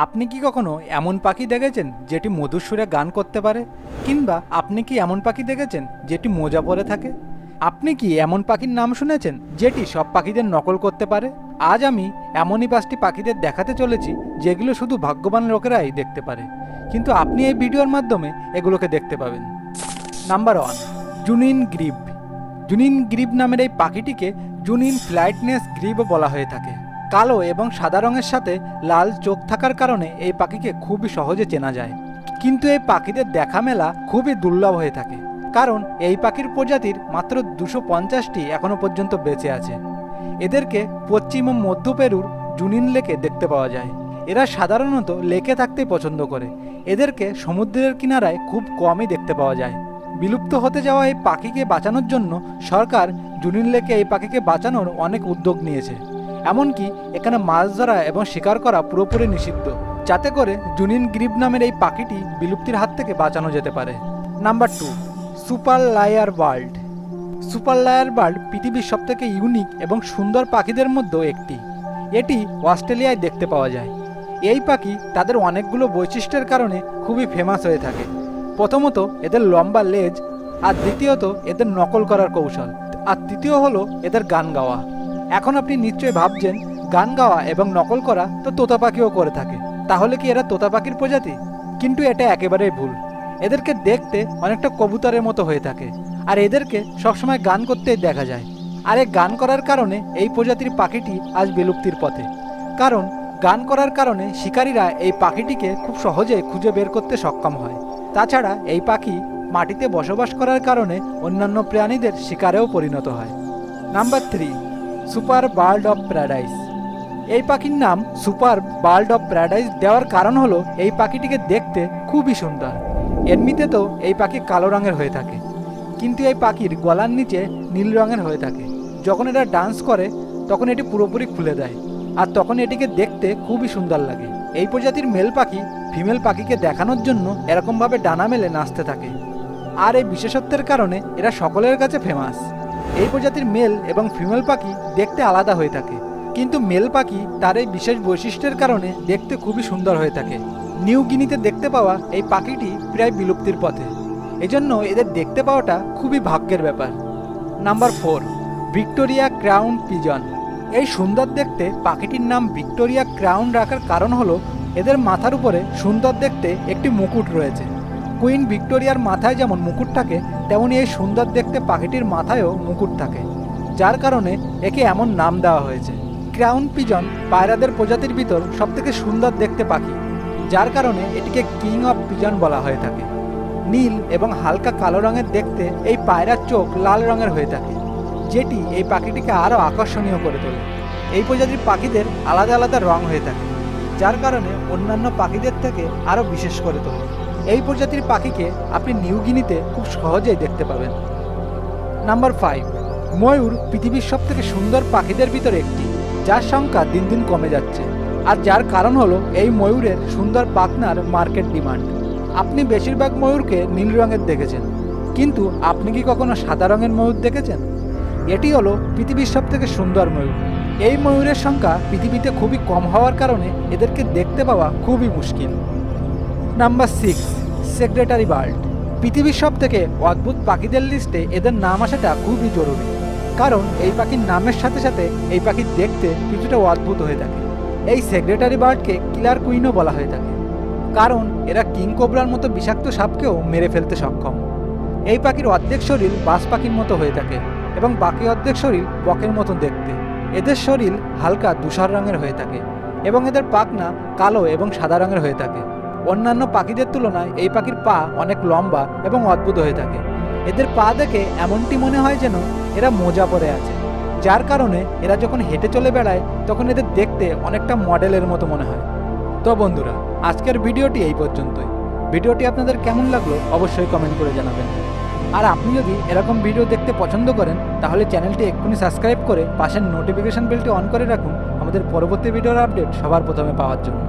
আপনি কি কখনো এমন পাখি দেখেছেন যেটি মধুর সুরে গান করতে পারে? কিংবা আপনি কি এমন পাখি দেখেছেন যেটি মোজা পরে থাকে? আপনি কি এমন পাখির নাম শুনেছেন যেটি সব পাখিদের নকল করতে পারে? আজ আমি এমনই 5টি পাখিদের দেখাতে চলেছি যেগুলো শুধু ভাগ্যবান লোকেরাই দেখতে পারে, কিন্তু আপনি এই ভিডিওর মাধ্যমে এগুলোকে দেখতে পাবেন। Number 1, Junin grebe. Junin grebe নামের এই পাখিটিকে জুনিন ফ্লাইটনেস গ্রিবও বলা হয়ে থাকে। কালো এবং সাদা রঙের সাথে লাল চোখ থাকার কারণে এই পাখিকে খুবই সহজে চেনা যায়। কিন্তু এই পাখিদের দেখা মেলা খুবই দুর্লভ হয়ে থাকে, কারণ এই পাখির প্রজাতির মাত্র 250টি এখনো পর্যন্ত বেঁচে আছে। এদেরকে পশ্চিম ও মধ্য পেরুর জুনিন লেকে দেখতে পাওয়া যায়। এরা সাধারণত লেকে থাকতেই পছন্দ করে। এদেরকে সমুদ্রের কিনারায় খুব কমই দেখতে পাওয়া যায়। বিলুপ্ত হতে যাওয়া এই পাখিকে বাঁচানোর জন্য সরকার জুনিন লেকে এই পাখিকে বাঁচানোর অনেক উদ্যোগ নিয়েছে। এমনকি এখানে মাছ ধরা এবং শিকার করা পুরোপুরি নিষিদ্ধ, যাতে করে জুনিন গ্রিব নামের এই পাখিটি বিলুপ্তির হাত থেকে বাঁচানো যেতে পারে। Number 2, super liar bird. Super liar bird পৃথিবীর সবথেকে ইউনিক এবং সুন্দর পাখিদের মধ্যেও একটি। এটি অস্ট্রেলিয়ায় দেখতে পাওয়া যায়। এই পাখি তাদের অনেকগুলো বৈশিষ্ট্যের কারণে খুবই ফেমাস হয়ে থাকে। প্রথমত এদের লম্বা লেজ, আর দ্বিতীয়ত এদের নকল করার কৌশল, আর তৃতীয় হলো এদের গান গাওয়া। এখন আপনি নিশ্চয়ই ভাবছেন, গান গাওয়া এবং নকল করা তো তোতা পাখিও করে থাকে, তাহলে কি এরা তোতা পাখির প্রজাতি? কিন্তু এটা একেবারেই ভুল। এদেরকে দেখতে অনেকটা কবুতরের মতো হয়ে থাকে, আর এদেরকে সবসময় গান করতেই দেখা যায়। আর এই গান করার কারণে এই প্রজাতির পাখিটি আজ বিলুপ্তির পথে। কারণ গান করার কারণে শিকারীরা এই পাখিটিকে খুব সহজে খুঁজে বের করতে সক্ষম হয়। তাছাড়া এই পাখি মাটিতে বসবাস করার কারণে অন্যান্য প্রাণীদের শিকারেও পরিণত হয়। Number 3, super bird of paradise. এই পাখির নাম সুপার বার্ড অফ প্যারাডাইস দেওয়ার কারণ হলো এই পাখিটিকে দেখতে খুবই সুন্দর। এমনিতে তো এই পাখি কালো রঙের হয়ে থাকে, কিন্তু এই পাখির গলার নিচে নীল রঙের হয়ে থাকে। যখন এটা ডান্স করে তখন এটি পুরোপুরি খুলে দেয়, আর তখন এটিকে দেখতে খুবই সুন্দর লাগে। এই প্রজাতির মেল পাখি ফিমেল পাখিকে দেখানোর জন্য এরকমভাবে ডানা মেলে নাচতে থাকে, আর এই বিশেষত্বের কারণে এরা সকলের কাছে ফেমাস। এই প্রজাতির মেল এবং ফিমেল পাখি দেখতে আলাদা হয়ে থাকে, কিন্তু মেল পাখি তার এই বিশেষ বৈশিষ্ট্যের কারণে দেখতে খুবই সুন্দর হয়ে থাকে। নিউ গিনিতে দেখতে পাওয়া এই পাখিটি প্রায় বিলুপ্তির পথে, এজন্য এদের দেখতে পাওয়াটা খুবই ভাগ্যের ব্যাপার। Number 4, Victoria crown pigeon. এই সুন্দর দেখতে পাখিটির নাম ভিক্টোরিয়া ক্রাউন রাখার কারণ হলো এদের মাথার উপরে সুন্দর দেখতে একটি মুকুট রয়েছে। কুইন ভিক্টোরিয়ার মাথায় যেমন মুকুট থাকে, তেমনি এই সুন্দর দেখতে পাখিটির মাথায়ও মুকুট থাকে, যার কারণে একে এমন নাম দেওয়া হয়েছে। ক্রাউন পিজন পায়রাদের প্রজাতির ভিতর সবথেকে সুন্দর দেখতে পাখি, যার কারণে এটিকে কিং অফ পিজন বলা হয়ে থাকে। নীল এবং হালকা কালো রঙের দেখতে এই পায়রার চোখ লাল রঙের হয়ে থাকে, যেটি এই পাখিটিকে আরও আকর্ষণীয় করে তোলে। এই প্রজাতির পাখিদের আলাদা আলাদা রং হয়ে থাকে, যার কারণে অন্যান্য পাখিদের থেকে আরও বিশেষ করে তোলে। এই প্রজাতির পাখিকে আপনি নিউ গিনিতে খুব সহজেই দেখতে পাবেন। নাম্বার 5, ময়ূর পৃথিবীর সবথেকে সুন্দর পাখিদের ভিতরে একটি, যার সংখ্যা দিন দিন কমে যাচ্ছে, আর যার কারণ হলো এই ময়ূরের সুন্দর পাখনার মার্কেট ডিমান্ড। আপনি বেশিরভাগ ময়ূরকে নীল রঙের দেখেছেন, কিন্তু আপনি কি কখনো সাদা রঙের ময়ূর দেখেছেন? এটি হলো পৃথিবীর সবথেকে সুন্দর ময়ূর। এই ময়ূরের সংখ্যা পৃথিবীতে খুবই কম হওয়ার কারণে এদেরকে দেখতে পাওয়া খুবই মুশকিল। Number 6, secretary bird. পৃথিবীর সবথেকে অদ্ভুত পাখিদের লিস্টে এদের নাম আসাটা খুবই জরুরি, কারণ এই পাখির নামের সাথে সাথে এই পাখি দেখতে কিছুটা অদ্ভুত হয়ে থাকে। এই সেক্রেটারি বার্ডকে কিলার কুইনও বলা হয়ে থাকে, কারণ এরা কিং কোবরার মতো বিষাক্ত সাপকেও মেরে ফেলতে সক্ষম। এই পাখির অর্ধেক শরীর বাজ পাখির মতো হয়ে থাকে এবং বাকি অর্ধেক শরীর বকের মতো দেখতে। এদের শরীর হালকা ধূসর রঙের হয়ে থাকে এবং এদের পাখনা কালো এবং সাদা রঙের হয়ে থাকে। অন্যান্য পাখিদের তুলনায় এই পাখির পা অনেক লম্বা এবং অদ্ভুত হয়ে থাকে। এদের পা দেখে এমনটি মনে হয় যেন এরা মোজা পরে আছে, যার কারণে এরা যখন হেঁটে চলে বেড়ায় তখন এদের দেখতে অনেকটা মডেলের মতো মনে হয়। তো বন্ধুরা, আজকের ভিডিওটি এই পর্যন্তই। ভিডিওটি আপনাদের কেমন লাগলো অবশ্যই কমেন্ট করে জানাবেন। আর আপনি যদি এরকম ভিডিও দেখতে পছন্দ করেন, তাহলে চ্যানেলটি এক্ষুনি সাবস্ক্রাইব করে পাশের নোটিফিকেশন বেলটি অন করে রাখুন আমাদের পরবর্তী ভিডিওর আপডেট সবার প্রথমে পাওয়ার জন্য।